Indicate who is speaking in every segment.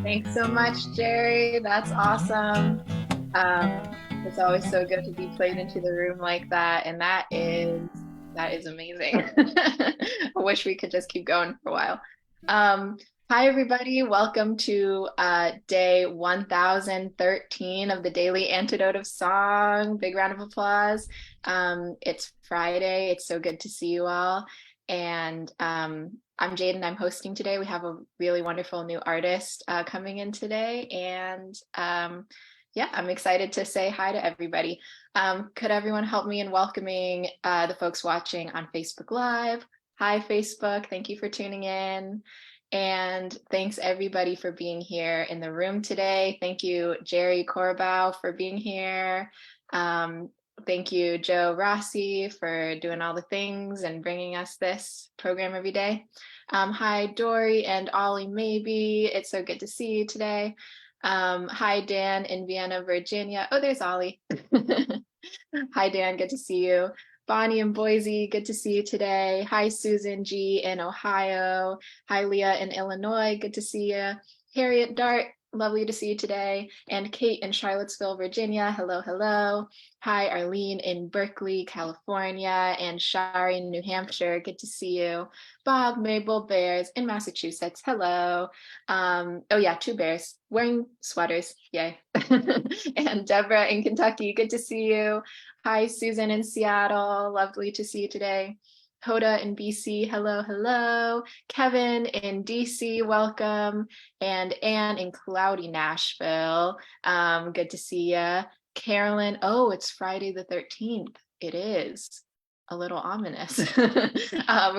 Speaker 1: Thanks so much, Jerry. That's awesome. It's always so good to be played into the room like that, and that is amazing. I wish we could just keep going for a while. Um, Hi, everybody. Welcome to day 1013 of the Daily Antidote of Song. Big round of applause. It's Friday. It's so good to see you all. And I'm Jade and I'm hosting today. We have a really wonderful new artist coming in today. And yeah, I'm excited to say hi to everybody. Could everyone help me in welcoming the folks watching on Facebook Live? Hi, Facebook. Thank you for tuning in. And thanks everybody for being here in the room today. Thank you, Jerry Korobow, for being here. Um, Thank you, Joe Rossi, for doing all the things and bringing us this program every day. Hi, Dory and Ollie Maybe. It's so good to see you today. Hi, Dan in Vienna, Virginia. Oh, there's Ollie. Hi, Dan. Good to see you. Bonnie in Boise, good to see you today. Hi, Susan G in Ohio. Hi, Leah in Illinois, good to see you. Harriet Dart, lovely to see you today. And Kate in Charlottesville, Virginia, hello, hello. Hi, Arlene in Berkeley, California, and Shari in New Hampshire, good to see you. Bob, Mabel, Bears in Massachusetts, hello. Oh yeah, two bears wearing sweaters, yay. And Deborah in Kentucky, good to see you. Hi, Susan in Seattle. Lovely to see you today. Hoda in BC. Hello, hello. Kevin in DC. Welcome. And Anne in cloudy Nashville. Good to see you. Carolyn. Oh, it's Friday the 13th. It is a little ominous.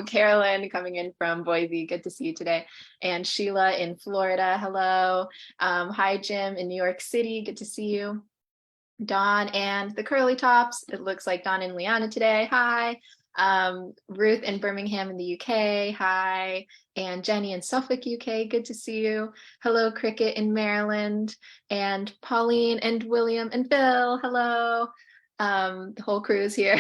Speaker 1: Carolyn coming in from Boise. Good to see you today. And Sheila in Florida. Hello. Hi, Jim in New York City. Good to see you. Dawn and the Curly Tops. It looks like Dawn and Liana today. Hi. Ruth in Birmingham in the UK. Hi. And Jenny in Suffolk, UK. Good to see you. Hello, Cricket in Maryland. And Pauline and William and Phil. Hello. The whole crew is here.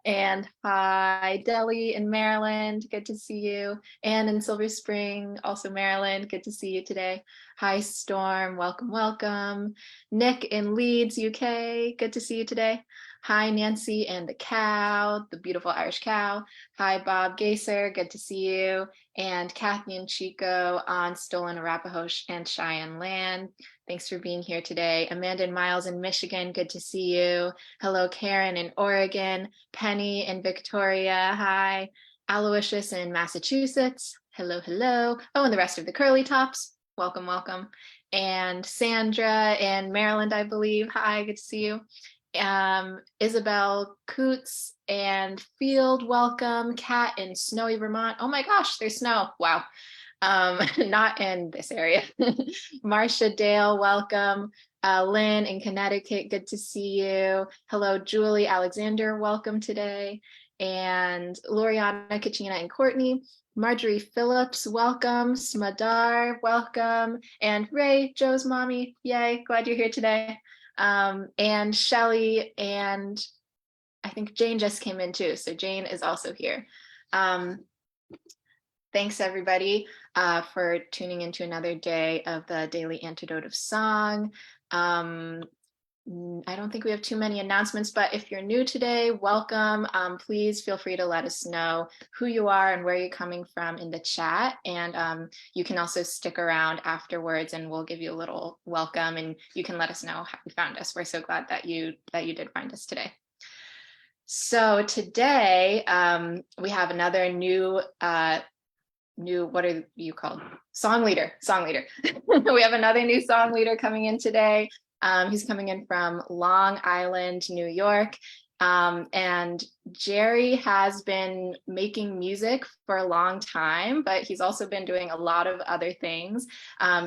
Speaker 1: And hi, Deli in Maryland. Good to see you. Anne in Silver Spring, also Maryland. Good to see you today. Hi, Storm. Welcome, welcome. Nick in Leeds, UK. Good to see you today. Hi, Nancy and the cow, the beautiful Irish cow. Hi, Bob Gaser. Good to see you. And Kathy and Chico on Stolen Arapaho and Cheyenne land. Thanks for being here today. Amanda and Miles in Michigan. Good to see you. Hello, Karen in Oregon. Penny in Victoria. Hi. Aloysius in Massachusetts. Hello, hello. Oh, and the rest of the Curly Tops. Welcome, welcome. And Sandra in Maryland, I believe. Hi, good to see you. Isabel Coots and Field, welcome. Kat in snowy Vermont. Oh my gosh, there's snow. Wow. Not in this area. Marcia Dale, welcome. Lynn in Connecticut, good to see you. Hello, Julie Alexander, welcome today. And Loriana, Kachina, and Courtney. Marjorie Phillips, welcome. Smadar, welcome. And Ray, Joe's mommy, yay, glad you're here today. And Shelly and I think Jane just came in too. So Jane is also here. Thanks everybody for tuning into another day of the Daily Antidote of Song. I don't think we have too many announcements, but if you're new today, welcome. Please feel free to let us know who you are and where you're coming from in the chat. And you can also stick around afterwards and we'll give you a little welcome and you can let us know how you found us. We're so glad that you did find us today. So today we have another new, what are you called? Song leader. We have another new song leader coming in today. He's coming in from Long Island, New York. And Jerry has been making music for a long time, but he's also been doing a lot of other things.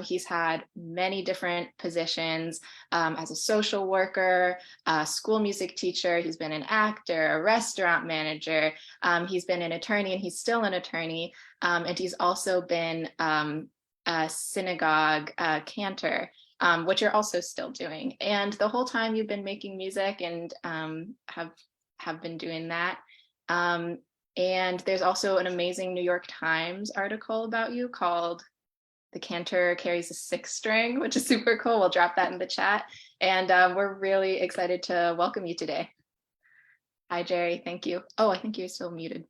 Speaker 1: He's had many different positions as a social worker, a school music teacher. He's been an actor, a restaurant manager. He's been an attorney and he's still an attorney. And he's also been a synagogue cantor. Which you're also still doing. And the whole time you've been making music and have been doing that. And there's also an amazing New York Times article about you called the cantor carries a sixth string, which is super cool. We'll drop that in the chat. And we're really excited to welcome you today. Hi, Jerry. Thank you. Oh, I think you're still muted.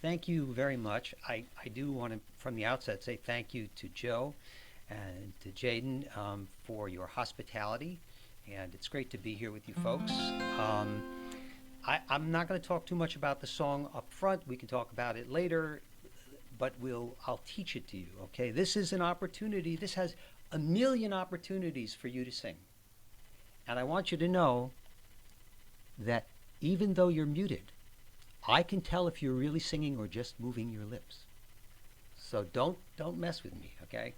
Speaker 2: Thank you very much. I do want to, from the outset, say thank you to Joe and to Jaden for your hospitality. And it's great to be here with you folks. I'm not going to talk too much about the song up front. We can talk about it later, but I'll teach it to you, okay? This is an opportunity. This has a million opportunities for you to sing. And I want you to know that even though you're muted, I can tell if you're really singing or just moving your lips. So don't mess with me, okay?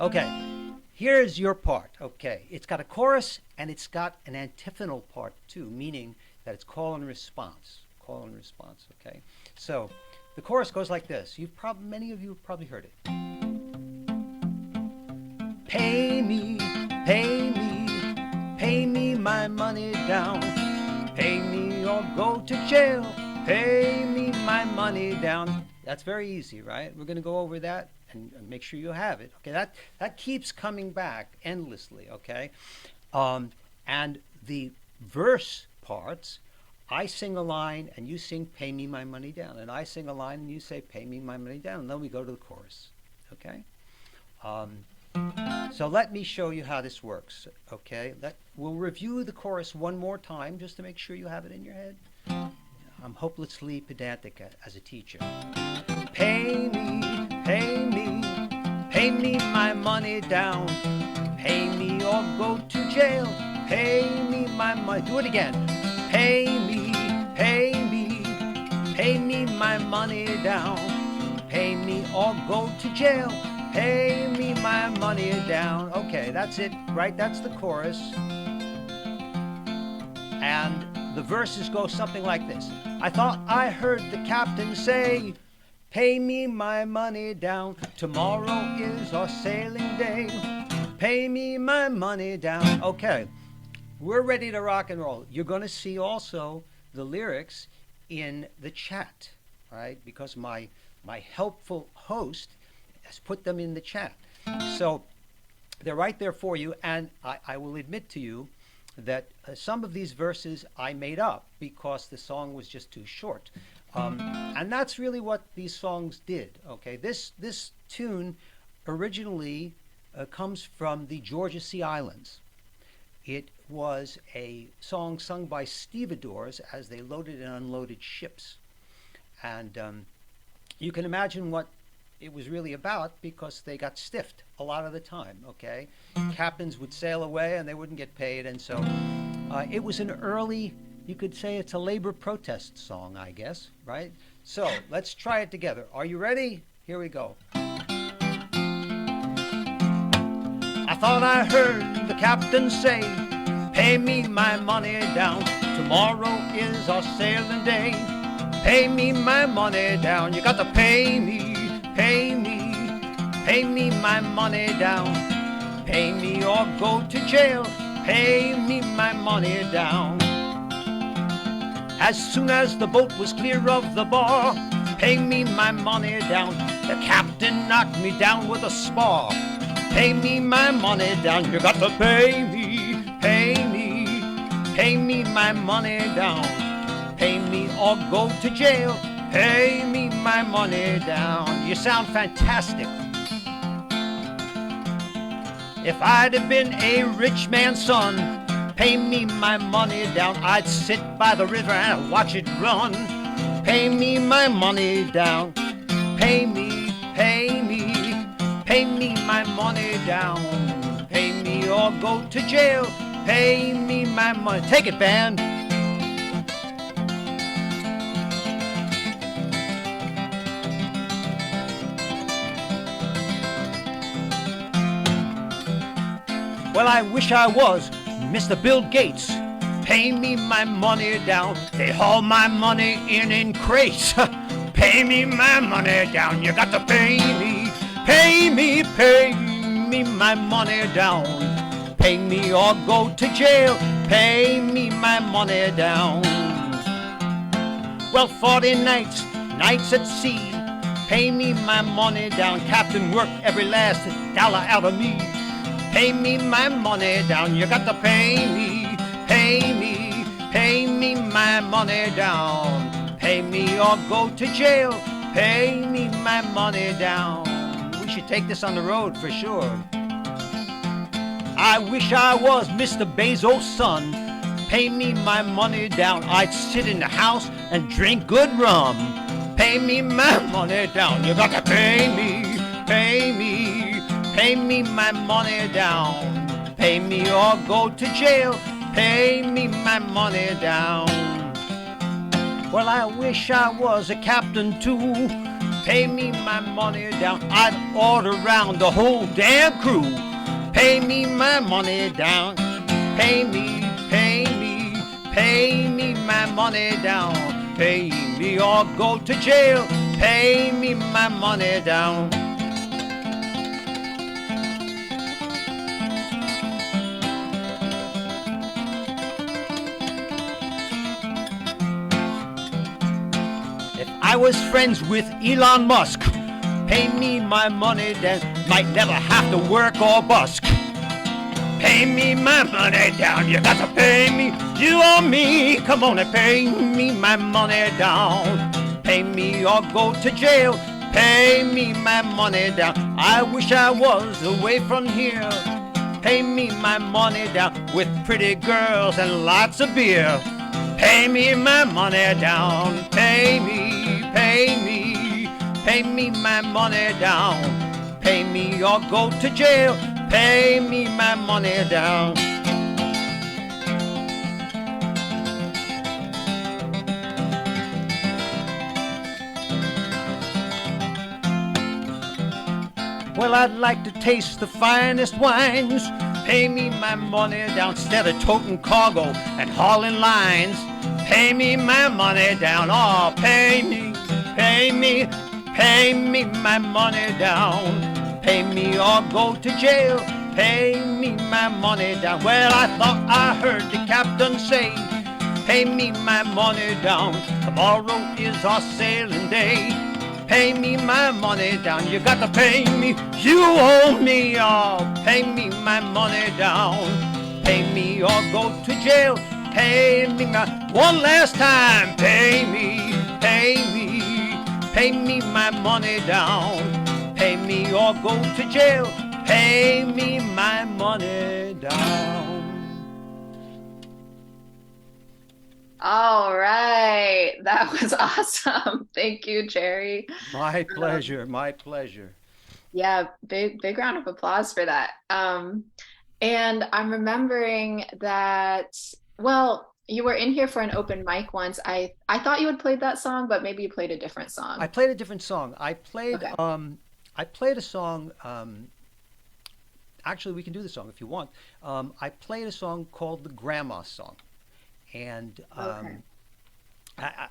Speaker 2: Okay, here's your part, okay? It's got a chorus and it's got an antiphonal part too, meaning that it's call and response. Call and response, okay? So the chorus goes like this. Many of you have probably heard it. Pay me, pay me, pay me my money down. Pay me or go to jail. Pay me my money down. That's very easy, right? We're going to go over that and make sure you have it. Okay, that keeps coming back endlessly, okay? And the verse parts, I sing a line and you sing pay me my money down. And I sing a line and you say pay me my money down. And then we go to the chorus, okay? So let me show you how this works, okay? We'll review the chorus one more time just to make sure you have it in your head. I'm hopelessly pedantic as a teacher. Pay me, pay me, pay me my money down. Pay me or go to jail. Pay me my money. Do it again. Pay me, pay me, pay me my money down. Pay me or go to jail. Pay me my money down. Okay, that's it, right? That's the chorus. And the verses go something like this. I thought I heard the captain say, pay me my money down. Tomorrow is our sailing day. Pay me my money down. Okay, we're ready to rock and roll. You're going to see also the lyrics in the chat, right? Because my helpful host has put them in the chat. So they're right there for you. And I will admit to you that some of these verses I made up because the song was just too short. And that's really what these songs did, okay? This tune originally comes from the Georgia Sea Islands. It was a song sung by stevedores as they loaded and unloaded ships. And you can imagine what it was really about because they got stiffed a lot of the time, okay? Captains would sail away and they wouldn't get paid, and so it was an early, you could say it's a labor protest song, I guess, right? So let's try it together. Are you ready? Here we go. I thought I heard the captain say, pay me my money down. Tomorrow is our sailing day. Pay me my money down. You got to pay me, pay me, pay me my money down. Pay me or go to jail. Pay me my money down. As soon as the boat was clear of the bar, pay me my money down. The captain knocked me down with a spar. Pay me my money down. You got to pay me, pay me, pay me my money down. Pay me or go to jail. Pay me my money down. You sound fantastic. If I'd have been a rich man's son, pay me my money down. I'd sit by the river and watch it run. Pay me my money down. Pay me, pay me, pay me my money down. Pay me or go to jail. Pay me my money. Take it, band. Well, I wish I was Mr. Bill Gates. Pay me my money down. They haul my money in crates. Pay me my money down. You got to pay me, pay me, pay me my money down. Pay me or go to jail. Pay me my money down. Well, 40 nights nights at sea. Pay me my money down, Captain, work every last dollar out of me. Pay me my money down, you got to pay me, pay me, pay me my money down. Pay me or go to jail, pay me my money down. We should take this on the road for sure. I wish I was Mr. Bezos' son. Pay me my money down, I'd sit in the house and drink good rum. Pay me my money down, you got to pay me, pay me, pay me my money down. Pay me or go to jail, pay me my money down. Well, I wish I was a captain too. Pay me my money down, I'd order round the whole damn crew. Pay me my money down, pay me, pay me, pay me my money down. Pay me or go to jail, pay me my money down. If I was friends with Elon Musk, pay me my money down, might never have to work or busk. Pay me my money down, you got to pay me, you or me, come on and pay me my money down. Pay me or go to jail, pay me my money down. I wish I was away from here. Pay me my money down with pretty girls and lots of beer. Pay me my money down, pay me, pay me, pay me my money down. Pay me or go to jail, pay me my money down. Well, I'd like to taste the finest wines. Pay me my money down instead of toting cargo and hauling lines. Pay me my money down, oh, pay me, pay me, pay me my money down. Pay me or go to jail, pay me my money down. Well, I thought I heard the captain say, pay me my money down, tomorrow is our sailing day. Pay me my money down, you got to pay me, you owe me, oh, pay me my money down. Pay me or go to jail, pay me my, one last time, pay me, pay me, pay me my money down. Pay me or go to jail, pay me my money down.
Speaker 1: All right. That was awesome. Thank you, Jerry.
Speaker 2: My pleasure, my pleasure.
Speaker 1: Yeah, big round of applause for that. And I'm remembering that, well, you were in here for an open mic once. I thought you had played that song, but maybe you played a different
Speaker 2: I
Speaker 1: song.
Speaker 2: played a different song.
Speaker 1: Okay.
Speaker 2: I played a song. Actually, we can do the song if you want. I played a song called the Grandma Song, and
Speaker 1: Okay.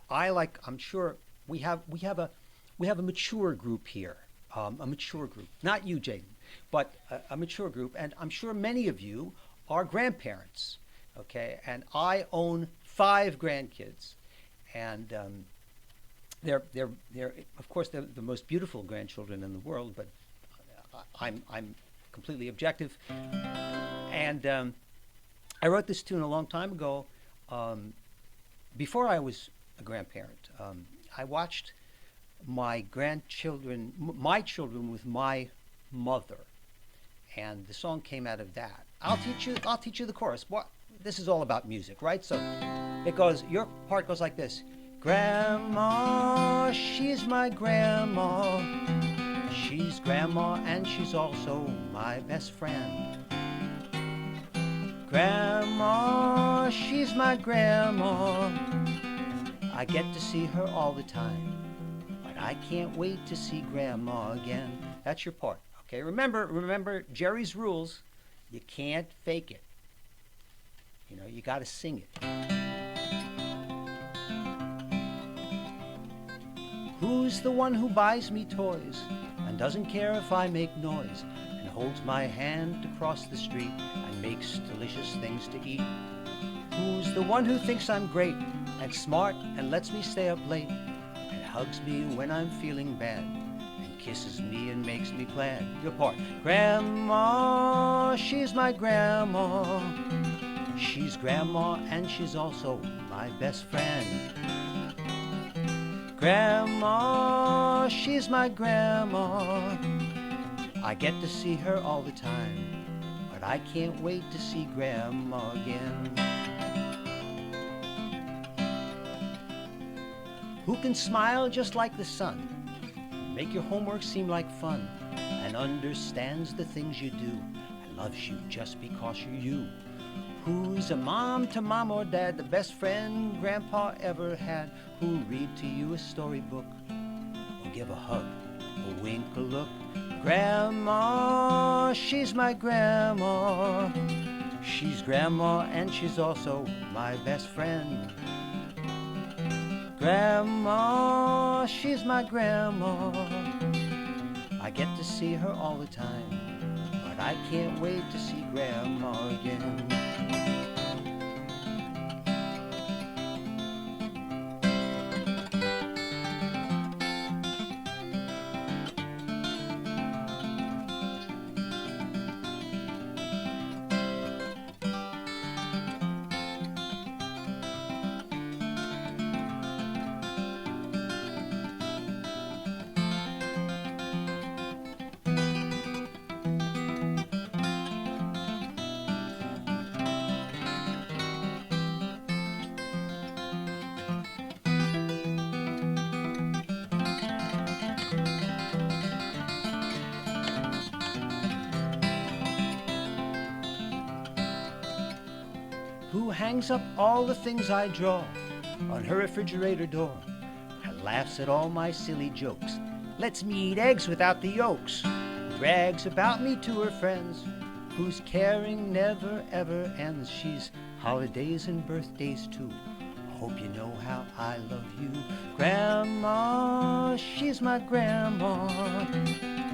Speaker 2: I like. I'm sure we have a mature group here, a mature group. Not you, Jaden, but a mature group, and I'm sure many of you are grandparents. Okay, and I own 5 grandkids, and they're of course they're the most beautiful grandchildren in the world, but I'm completely objective. And I wrote this tune a long time ago. Before I was a grandparent, I watched my children with my mother, and the song came out of that. I'll teach you the chorus. What? This is all about music, right? So it goes. Your part goes like this. Grandma, she's my grandma. She's grandma and she's also my best friend. Grandma, she's my grandma. I get to see her all the time, but I can't wait to see grandma again. That's your part. Okay, remember Jerry's rules. You can't fake it. You know, you got to sing it. Who's the one who buys me toys and doesn't care if I make noise and holds my hand to cross the street and makes delicious things to eat? Who's the one who thinks I'm great and smart and lets me stay up late and hugs me when I'm feeling bad, and kisses me and makes me glad. Your part. Grandma, she's my grandma. She's grandma and she's also my best friend. Grandma, she's my grandma. I get to see her all the time, but I can't wait to see Grandma again. Who can smile just like the sun, make your homework seem like fun, and understands the things you do, and loves you just because you're you. Who's a mom to mom or dad, the best friend Grandpa ever had, who'll read to you a storybook, or give a hug, a wink, a look. Grandma, she's my grandma. She's grandma and she's also my best friend. Grandma, she's my grandma. I get to see her all the time, but I can't wait to see Grandma again. Who hangs up all the things I draw on her refrigerator door, and laughs at all my silly jokes, lets me eat eggs without the yolks, brags about me to her friends, whose caring never ever ends. She's holidays and birthdays too. Hope you know how I love you. Grandma, she's my grandma.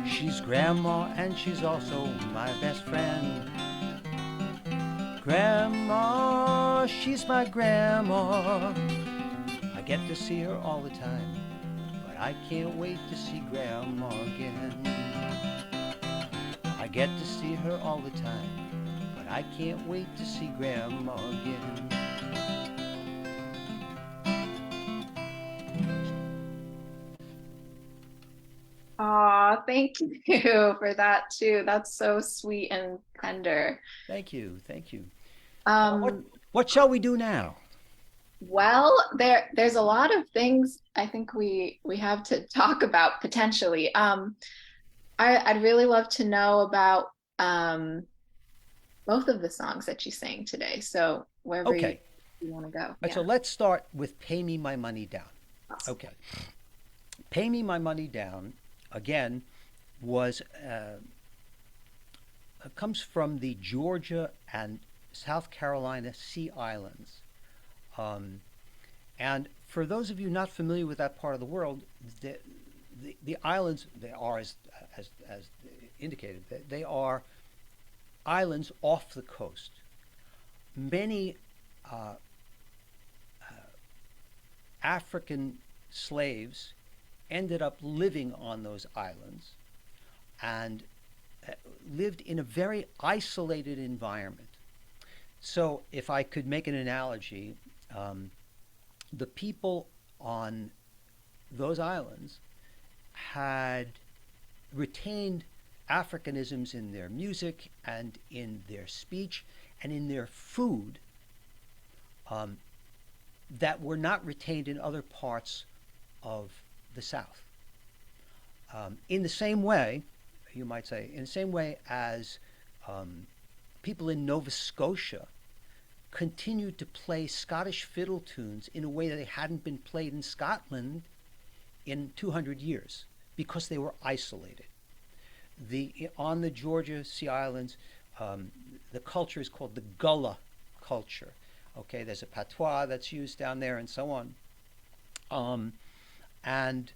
Speaker 2: She's grandma and she's also my best friend. Grandma, she's my grandma. I get to see her all the time, but I can't wait to see Grandma again. I get to see her all the time, but I can't wait to see Grandma again.
Speaker 1: Aw, thank you for that too. That's so sweet and tender.
Speaker 2: Thank you, thank you. What
Speaker 1: Um,
Speaker 2: what shall we do now?
Speaker 1: well, there's a lot of things I think we have to talk about potentially. I'd really love to know about both of the songs that you sang today. So wherever
Speaker 2: Okay,
Speaker 1: you want to go.
Speaker 2: so
Speaker 1: Yeah.
Speaker 2: let's start with "Pay Me My Money Down."
Speaker 1: Awesome.
Speaker 2: Okay, "Pay Me My Money Down" again was comes from the Georgia and South Carolina Sea Islands. Um, and for those of you not familiar with that part of the world, the islands, they are, as indicated, they are islands off the coast. Many uh, African slaves ended up living on those islands and lived in a very isolated environment. So, if I could make an analogy, um, the people on those islands had retained Africanisms in their music and in their speech and in their food, um, that were not retained in other parts of the South. In the same way, you might say, in the same way as um, people in Nova Scotia continued to play Scottish fiddle tunes in a way that they hadn't been played in Scotland in 200 years because they were isolated. On the Georgia Sea Islands, the culture is called the Gullah culture. Okay, there's a patois that's used down there and so on. And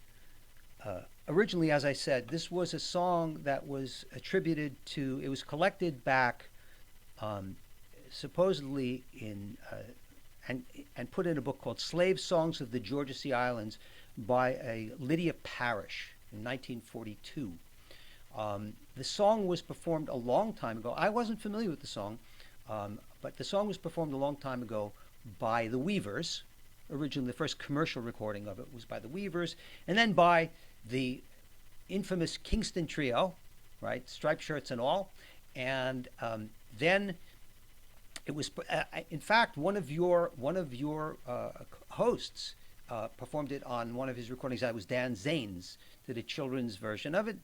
Speaker 2: Originally, as I said, this was a song that was attributed to, it was collected back um, supposedly and put in a book called Slave Songs of the Georgia Sea Islands by a Lydia Parrish in 1942. The song was performed a long time ago. I wasn't familiar with the song, but the song was performed a long time ago by the Weavers. Originally, the first commercial recording of it was by the Weavers, and then by the infamous Kingston Trio, right, striped shirts and all. And then it was, in fact, one of your hosts performed it on one of his recordings. That was Dan Zanes, did a children's version of it.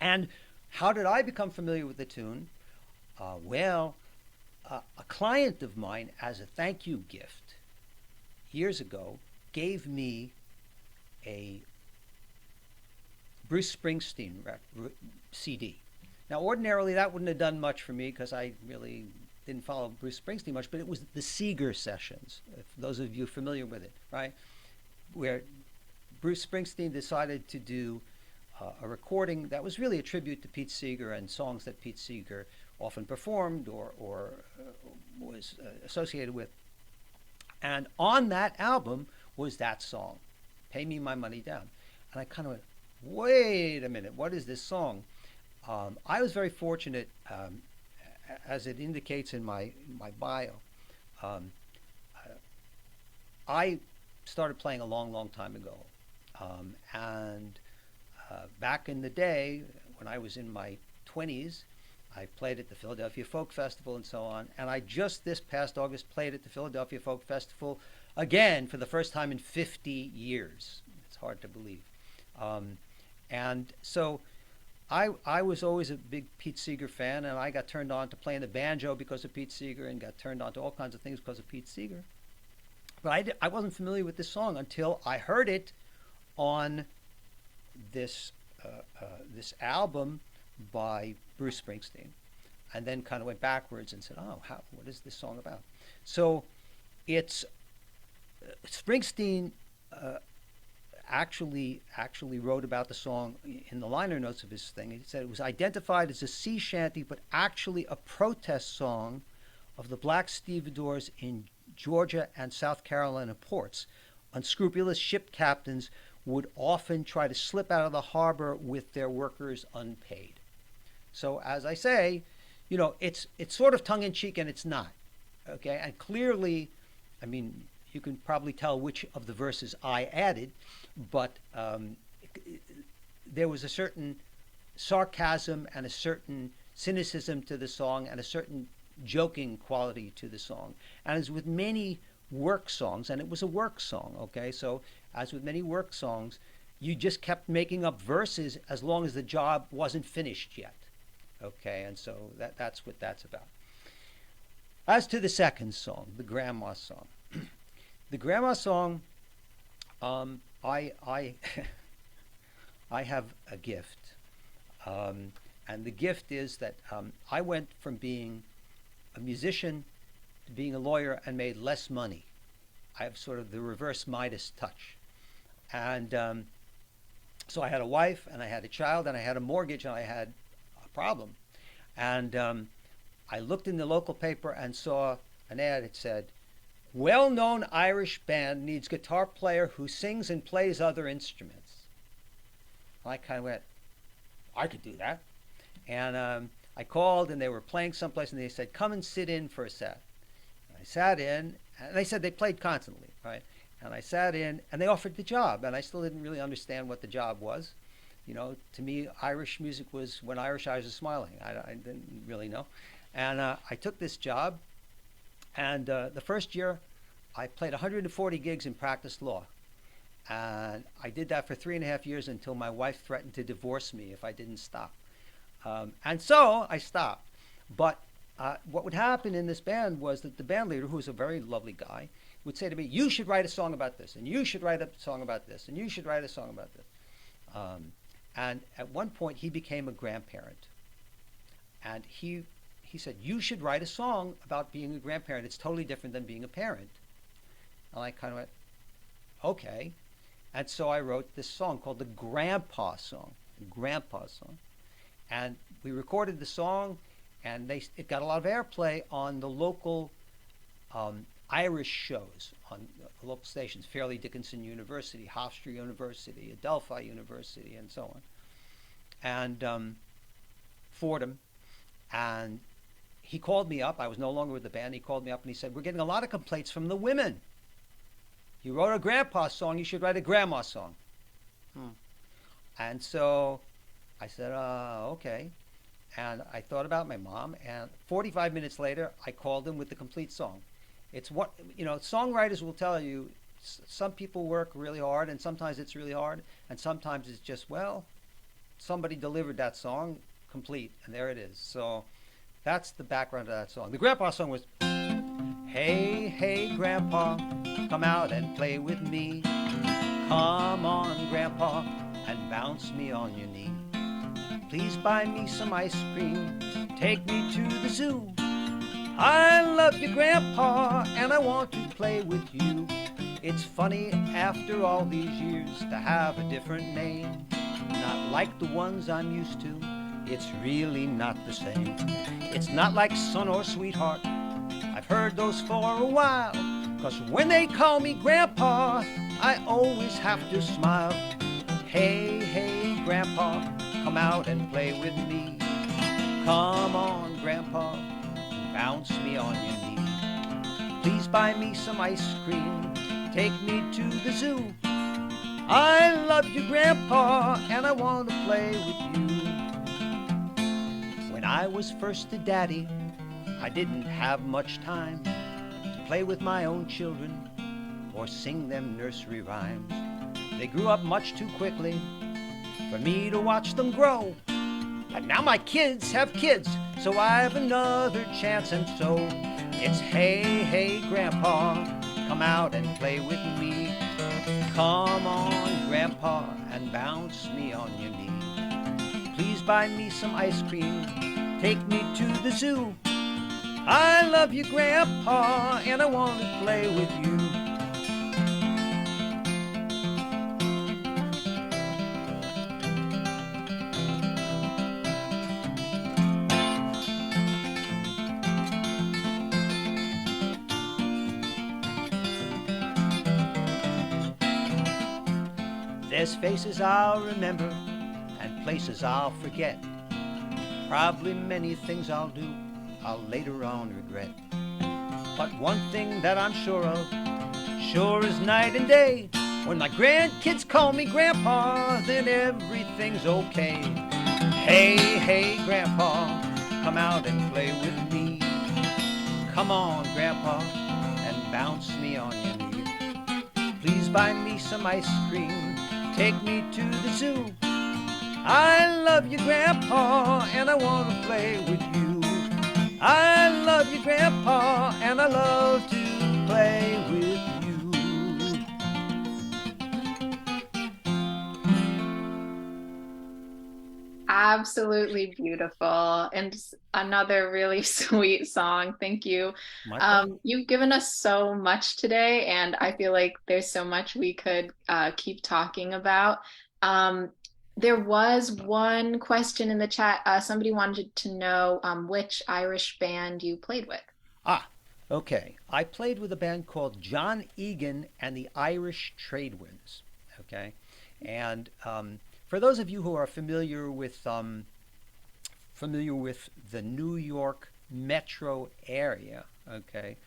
Speaker 2: And how did I become familiar with the tune? A client of mine, as a thank you gift, years ago, gave me a Bruce Springsteen CD. Now, ordinarily, that wouldn't have done much for me because I really didn't follow Bruce Springsteen much, but it was the Seeger sessions, if those of you familiar with it, right? Where Bruce Springsteen decided to do a recording that was really a tribute to Pete Seeger and songs that Pete Seeger often performed or was associated with. And on that album was that song, Pay Me My Money Down. And I kind of went, wait a minute, what is this song? I was very fortunate, as it indicates in my bio. I started playing a long, long time ago. And back in the day, when I was in my 20s, I played at the Philadelphia Folk Festival and so on. And I just this past August played at the Philadelphia Folk Festival again for the first time in 50 years. It's hard to believe. And so I was always a big Pete Seeger fan, and I got turned on to playing the banjo because of Pete Seeger and got turned on to all kinds of things because of Pete Seeger. But I wasn't familiar with this song until I heard it on this album by Bruce Springsteen, and then kind of went backwards and said, "Oh, what is this song about?" So it's Springsteen actually wrote about the song in the liner notes of his thing. He said it was identified as a sea shanty, but actually a protest song of the black stevedores in Georgia and South Carolina ports. Unscrupulous ship captains would often try to slip out of the harbor with their workers unpaid. So as I say, it's sort of tongue-in-cheek and it's not. Okay, and clearly, I mean, you can probably tell which of the verses I added, but there was a certain sarcasm and a certain cynicism to the song and a certain joking quality to the song. And as with many work songs, and it was a work song, okay, so as with many work songs, you just kept making up verses as long as the job wasn't finished yet. Okay, and so that's what that's about. As to the second song, the Grandma Song. The Grandma Song, I I have a gift. And the gift is that I went from being a musician to being a lawyer and made less money. I have sort of the reverse Midas touch. And so I had a wife, and I had a child, and I had a mortgage, and I had a problem. And I looked in the local paper and saw an ad. It said, well-known Irish band needs guitar player who sings and plays other instruments. I kind of went, I could do that. And I called, and they were playing someplace, and they said, come and sit in for a set. And I sat in, and they said they played constantly, right? And I sat in, and they offered the job, and I still didn't really understand what the job was. You know, to me, Irish music was When Irish Eyes Are Smiling. I didn't really know. And I took this job, and the first year, I played 140 gigs and practiced law. And I did that for 3.5 years until my wife threatened to divorce me if I didn't stop. And so I stopped. But what would happen in this band was that the band leader, who was a very lovely guy, would say to me, you should write a song about this, and you should write a song about this, and you should write a song about this. And at one point, he became a grandparent. And he said, you should write a song about being a grandparent. It's totally different than being a parent. And I kind of went, okay. And so I wrote this song called the Grandpa Song, the Grandpa Song. And we recorded the song, and it got a lot of airplay on the local Irish shows on local stations, Fairleigh Dickinson University, Hofstra University, Adelphi University, and so on, and Fordham. And he called me up. I was no longer with the band. He called me up and he said, "We're getting a lot of complaints from the women. You wrote a grandpa song. You should write a grandma song." And so I said, okay. And I thought about my mom. And 45 minutes later, I called him with the complete song. It's what, songwriters will tell you, some people work really hard, and sometimes it's really hard, and sometimes it's just, well, somebody delivered that song complete, and there it is. So that's the background of that song. The grandpa song was, "Hey, hey, grandpa, come out and play with me. Come on, grandpa, and bounce me on your knee. Please buy me some ice cream, take me to the zoo. I love you, grandpa, and I want to play with you. It's funny after all these years to have a different name. Not like the ones I'm used to, it's really not the same. It's not like son or sweetheart, I've heard those for a while. 'Cause when they call me grandpa, I always have to smile. Hey, hey, grandpa, come out and play with me. Come on, grandpa, bounce me on your knee. Please buy me some ice cream, take me to the zoo. I love you, grandpa, and I want to play with you. When I was first a daddy, I didn't have much time to play with my own children or sing them nursery rhymes. They grew up much too quickly for me to watch them grow. But now my kids have kids, so I have another chance. And so it's hey, hey, grandpa, come out and play with me. Come on, grandpa, and bounce me on your knee. Please buy me some ice cream, take me to the zoo. I love you, grandpa, and I want to play with you. There's faces I'll remember and places I'll forget. Probably many things I'll do I'll later on regret. But one thing that I'm sure of, sure as night and day, when my grandkids call me grandpa, then everything's okay. Hey, hey, grandpa, come out and play with me. Come on, grandpa, and bounce me on your knee. Please buy me some ice cream, take me to the zoo. I love you, grandpa, and I want to play with you. I love you, grandpa, and I love to play with you.
Speaker 1: Absolutely beautiful. And another really sweet song. Thank you.
Speaker 2: My pleasure.
Speaker 1: You've given us so much today, and I feel like there's so much we could keep talking about. Um, there was one question in the chat. Somebody wanted to know which Irish band you played with.
Speaker 2: Ah, okay. I played with a band called John Egan and the Irish Tradewinds. Okay, and for those of you who are familiar with the New York metro area, okay,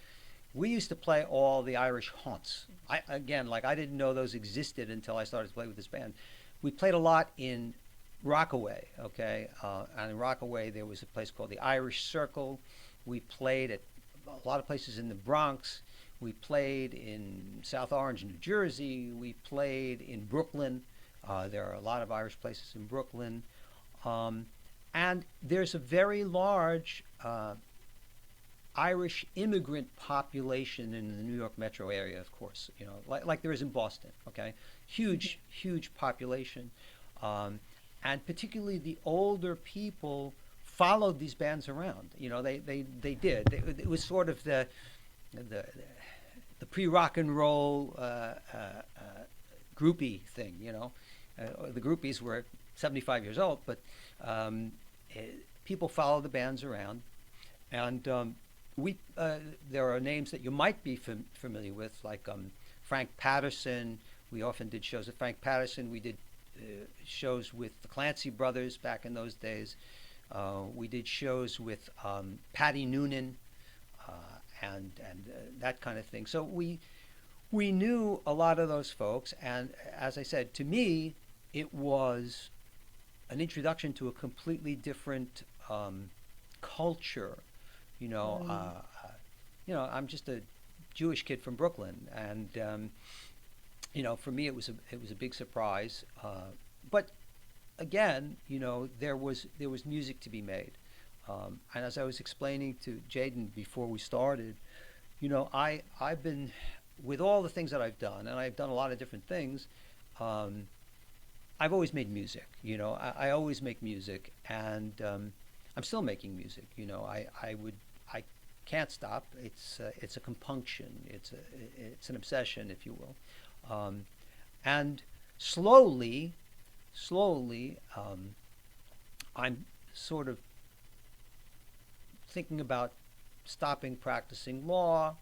Speaker 2: we used to play all the Irish haunts. I didn't know those existed until I started to play with this band. We played a lot in Rockaway, okay, and in Rockaway there was a place called the Irish Circle. We played at a lot of places in the Bronx. We played in South Orange, New Jersey. We played in Brooklyn. There are a lot of Irish places in Brooklyn. And there's a very large Irish immigrant population in the New York metro area, of course, like there is in Boston, okay? Huge population. And particularly the older people followed these bands around. They did. It was sort of the pre-rock and roll groupie thing, the groupies were 75 years old, but people follow the bands around. And we there are names that you might be familiar with, like Frank Patterson. We often did shows with Frank Patterson. We did shows with the Clancy brothers back in those days. We did shows with Patty Noonan and that kind of thing. So we knew a lot of those folks, and as I said, to me, it was an introduction to a completely different culture. You know,
Speaker 1: Mm.
Speaker 2: I'm just a Jewish kid from Brooklyn, and for me, it was a big surprise. But again, there was music to be made, and as I was explaining to Jaden before we started, I've been with all the things that I've done, and I've done a lot of different things. Um, I've always made music. I always make music, and I'm still making music. I can't stop. It's a compunction. It's an obsession, if you will. And slowly, I'm sort of thinking about stopping practicing law,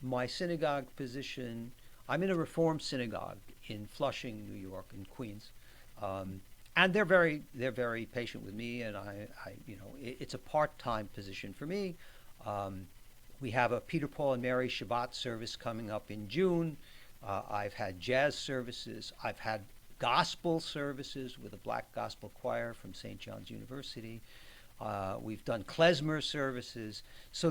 Speaker 2: my synagogue position. I'm in a Reform synagogue in Flushing, New York, in Queens, and they're very patient with me, and it's a part-time position for me. Um, we have a Peter, Paul, and Mary Shabbat service coming up in June. I've had jazz services. I've had gospel services with a black gospel choir from St. John's University. We've done klezmer services. So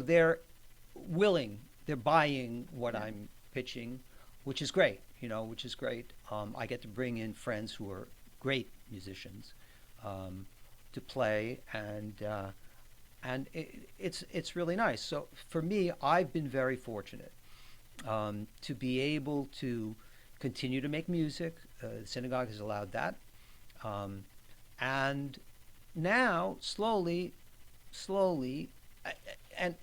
Speaker 2: willing, they're buying what
Speaker 1: Yeah.
Speaker 2: I'm pitching, which is great, which is great. I get to bring in friends who are great musicians um, to play, and it's really nice. So for me, I've been very fortunate to be able to continue to make music. The synagogue has allowed that, um, and now slowly, I, and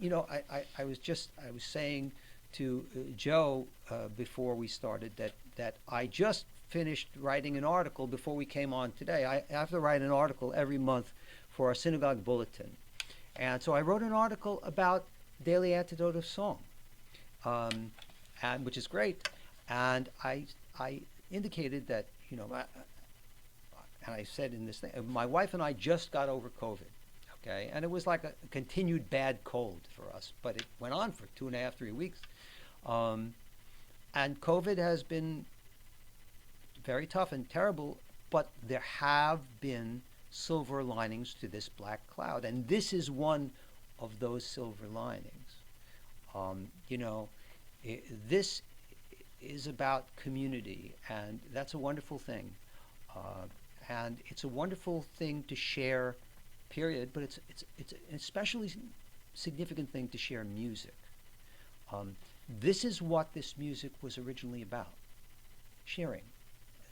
Speaker 2: I was saying to Joe before we started that I just finished writing an article before we came on today. I have to write an article every month for our synagogue bulletin, and so I wrote an article about Daily Antidote of Song, um, and which is great. And I indicated that and I said in this thing, my wife and I just got over COVID, okay, and it was like a continued bad cold for us, but it went on for 2.5, 3 weeks, um, and COVID has been very tough and terrible, but there have been silver linings to this black cloud, and this is one of those silver linings. You know, this is about community, and that's a wonderful thing. Uh, and it's a wonderful thing to share, period. But it's an especially significant thing to share music. Um, this is what this music was originally about: sharing.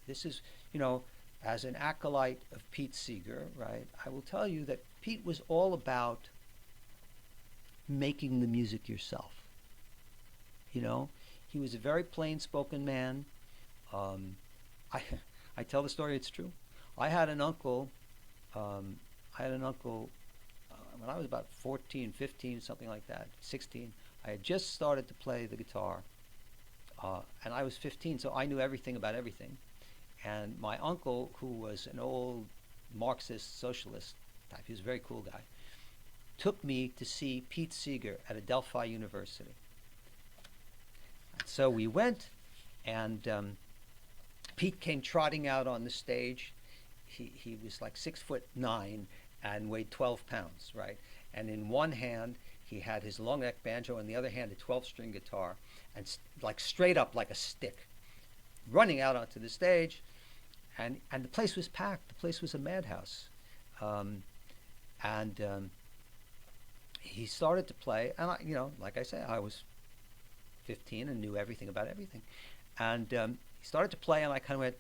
Speaker 2: This is, you know, as an acolyte of Pete Seeger, right? I will tell you that Pete was all about making the music yourself. You know, he was a very plain-spoken man. Um, I I tell the story; it's true. I had an uncle. Um, I had an uncle when I was about 14, 15, something like that, 16. I had just started to play the guitar, and I was 15, so I knew everything about everything. And my uncle, who was an old Marxist socialist type, he was a very cool guy, took me to see Pete Seeger at Adelphi University. And so we went, and Pete came trotting out on the stage. He was like 6'9" and weighed 12 pounds, right? And in one hand, he had his long neck banjo, and the other hand, a 12-string guitar, and like straight up like a stick, running out onto the stage. And the place was packed. The place was a madhouse. Um, and he started to play, and like I say, I was 15 and knew everything about everything. And he started to play, and I kind of went,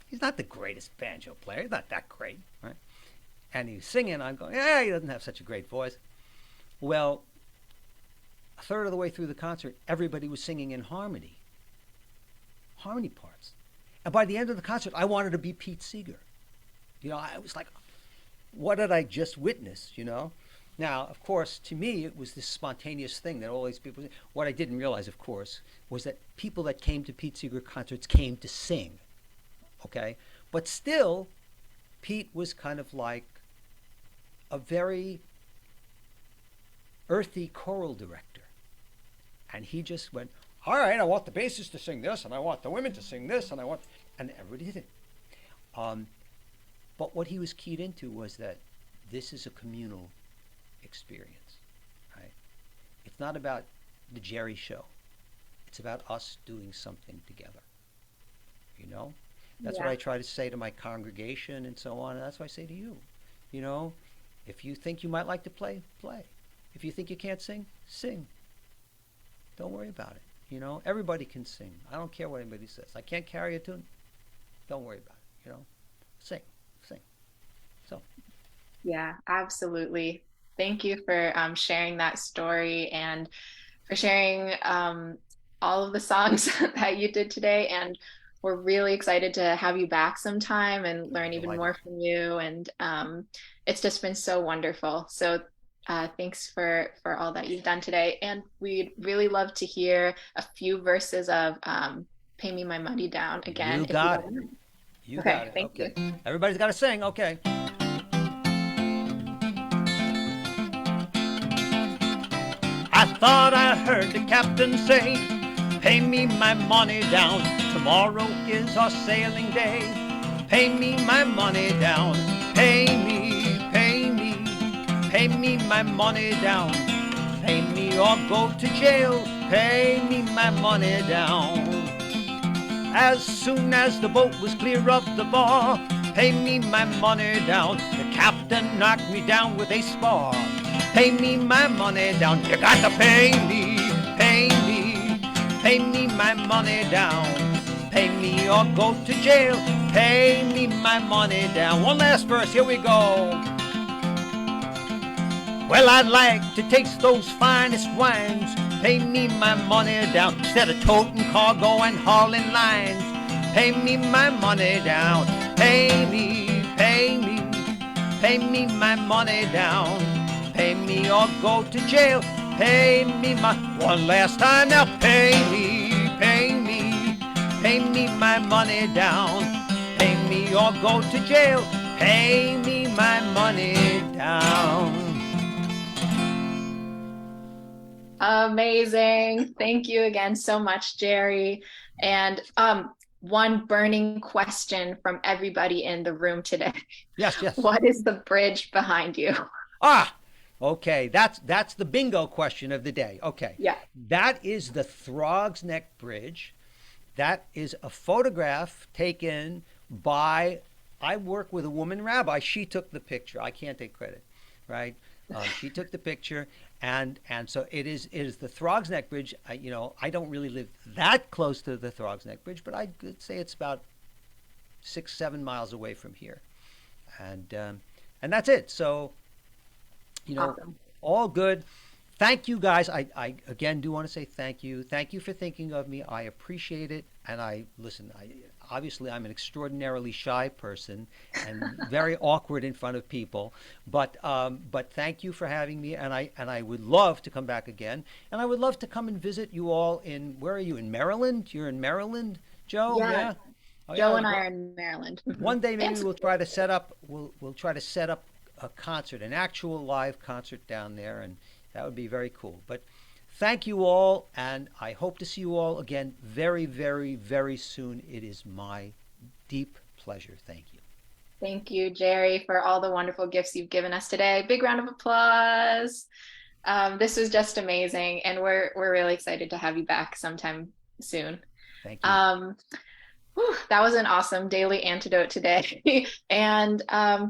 Speaker 2: he's not the greatest banjo player. He's not that great, right? And he's singing. I'm going, yeah, he doesn't have such a great voice. Well, a third of the way through the concert, everybody was singing in harmony parts. And by the end of the concert, I wanted to be Pete Seeger. I was like, what did I just witness? Now, of course, to me, it was this spontaneous thing that all these people. What I didn't realize, of course, was that people that came to Pete Seeger concerts came to sing. Okay, but still, Pete was kind of like a very earthy choral director, and he just went, "All right, I want the bassist to sing this, and I want the women to sing this, and I want," and everybody did it. Um, but what he was keyed into was that this is a communal experience, right? It's not about the Jerry show. It's about us doing something together. You know, that's what
Speaker 1: Yeah.
Speaker 2: I try to say to my congregation and so on. And that's what I say to you. You know, if you think you might like to play, play. If you think you can't sing, sing. Don't worry about it. You know, everybody can sing. I don't care what anybody says. I can't carry a tune. Don't worry about it. You know, sing, sing. So,
Speaker 1: Yeah, absolutely. Thank you for sharing that story and for sharing all of the songs that you did today. And we're really excited to have you back sometime and learn even
Speaker 2: delighted.
Speaker 1: more from you. And it's just been so wonderful. So thanks for all that you've done today. And we'd really love to hear a few verses of "Pay Me My Money Down" again,
Speaker 2: You
Speaker 1: if you
Speaker 2: got it.
Speaker 1: don't mind.
Speaker 2: You got
Speaker 1: Okay,
Speaker 2: it.
Speaker 1: thank you.
Speaker 2: Okay. Everybody's got to sing. Okay. I thought I heard the captain say, "Pay me my money down. Tomorrow is our sailing day. Pay me my money down. Pay me, pay me, pay me my money down. Pay me or go to jail. Pay me my money down." As soon as the boat was clear of the bar, "Pay me my money down." The captain knocked me down with a spar. "Pay me my money down. You got to pay me, pay me, pay me my money down. Pay me or go to jail. Pay me my money down." One last verse, here we go. "Well, I'd like to taste those finest wines. Pay me my money down. Instead of toting cargo and hauling lines. Pay me my money down. Pay me, pay me, pay me my money down. Pay me or go to jail. Pay me my..." One last time now. "Pay me, pay me, pay me my money down. Pay me or go to jail. Pay me my money down."
Speaker 1: Amazing. Thank you again so much, Jerry. And one burning question from everybody in the room today.
Speaker 2: Yes, yes.
Speaker 1: What is the bridge behind you?
Speaker 2: Ah, okay. That's the bingo question of the day. Okay,
Speaker 1: Yeah.
Speaker 2: that is the Throgs Neck Bridge. That is a photograph taken by. I work with a woman rabbi. She took the picture. I can't take credit, right? She took the picture, and so it is the Throgs Neck Bridge. I don't really live that close to the Throgs Neck Bridge, but I could say it's about 6 7 miles away from here, and that's it. So you know,
Speaker 1: Awesome.
Speaker 2: all good. Thank you guys. I again do want to say thank you. Thank you for thinking of me. I appreciate it. And I listen, obviously I'm an extraordinarily shy person and very awkward in front of people. But thank you for having me. And I would love to come back again. And I would love to come and visit you all in, where are you, in Maryland? You're in Maryland, Joe?
Speaker 1: Yeah.
Speaker 2: Yeah. Oh
Speaker 1: Joe
Speaker 2: yeah.
Speaker 1: and I are in Maryland.
Speaker 2: One day maybe
Speaker 1: And
Speaker 2: we'll try to set up. We'll try to set up a concert, an actual live concert down there, and that would be very cool. But thank you all, and I hope to see you all again very, very, very soon. It is my deep pleasure. Thank you.
Speaker 1: thank you, Jerry, for all the wonderful gifts you've given us today. Big round of applause. This was just amazing, and we're really excited to have you back sometime soon.
Speaker 2: Thank you.
Speaker 1: Um, Whew, that was an awesome daily antidote today. And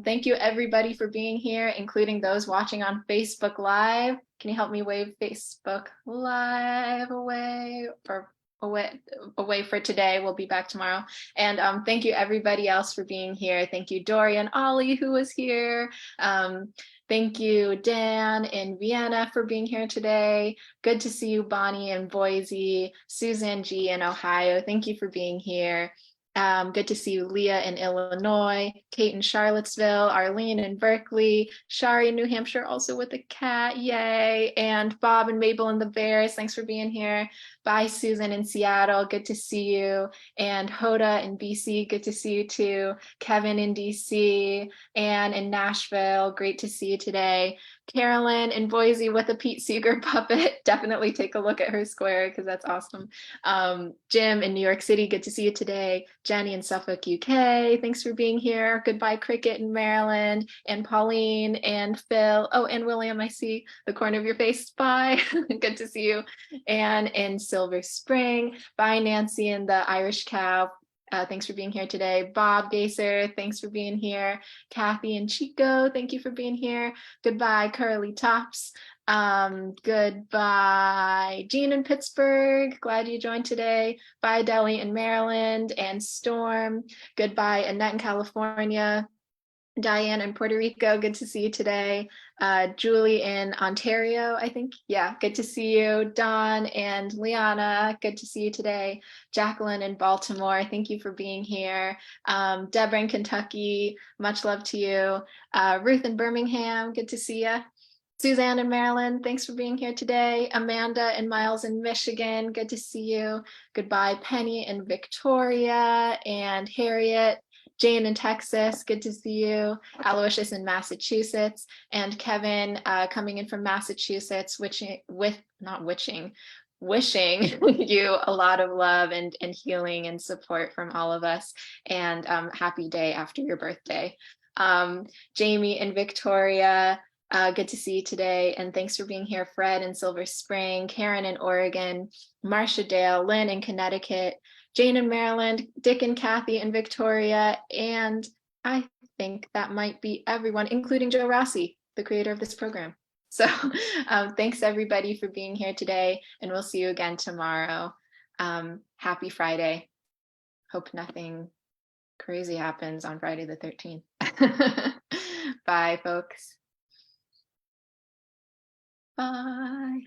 Speaker 1: thank you everybody for being here, including those watching on Facebook Live. Can you help me wave Facebook Live away or away for today? We'll be back tomorrow. And thank you everybody else for being here. Thank you, Dorian Ollie, who was here. Um, Thank you, Dan in Vienna, for being here today. Good to see you, Bonnie in Boise, Susan G in Ohio. Thank you for being here. Good to see you, Leah in Illinois, Kate in Charlottesville, Arlene in Berkeley, Shari in New Hampshire, also with a cat, yay, and Bob and Mabel in the Bears, thanks for being here. Bye, Susan in Seattle, good to see you, and Hoda in BC, good to see you too. Kevin in DC, Anne in Nashville, great to see you today. Carolyn in Boise with a Pete Seeger puppet, definitely take a look at her square because that's awesome. Jim in New York City, good to see you today. Jenny in Suffolk, UK, thanks for being here. Goodbye, Cricket in Maryland, and Pauline and Phil. Oh, and William, I see the corner of your face. Bye, good to see you. Anne in Silver Spring. Bye, Nancy in the Irish Cow. Thanks for being here today. Bob Gaser, thanks for being here. Kathy and Chico, thank you for being here. Goodbye, Curly Tops. Goodbye, Jean in Pittsburgh. Glad you joined today. Bye, Delhi in Maryland and Storm. Goodbye, Annette in California. Diane in Puerto Rico, good to see you today. Julie in Ontario, I think. Yeah, good to see you. Dawn and Liana, good to see you today. Jacqueline in Baltimore, thank you for being here. Deborah in Kentucky, much love to you. Ruth in Birmingham, good to see you. Suzanne in Maryland, thanks for being here today. Amanda and Miles in Michigan, good to see you. Goodbye, Penny in Victoria and Harriet. Jane in Texas, good to see you. Aloysius in Massachusetts, and Kevin coming in from Massachusetts, wishing you a lot of love and healing and support from all of us, and happy day after your birthday. Jamie in Victoria, good to see you today, and thanks for being here. Fred in Silver Spring, Karen in Oregon, Marcia Dale, Lynn in Connecticut, Jane in Maryland, Dick and Kathy in Victoria, and I think that might be everyone, including Joe Rossi, the creator of this program. So thanks everybody for being here today, and we'll see you again tomorrow. Happy Friday. Hope nothing crazy happens on Friday the 13th. Bye, folks. Bye.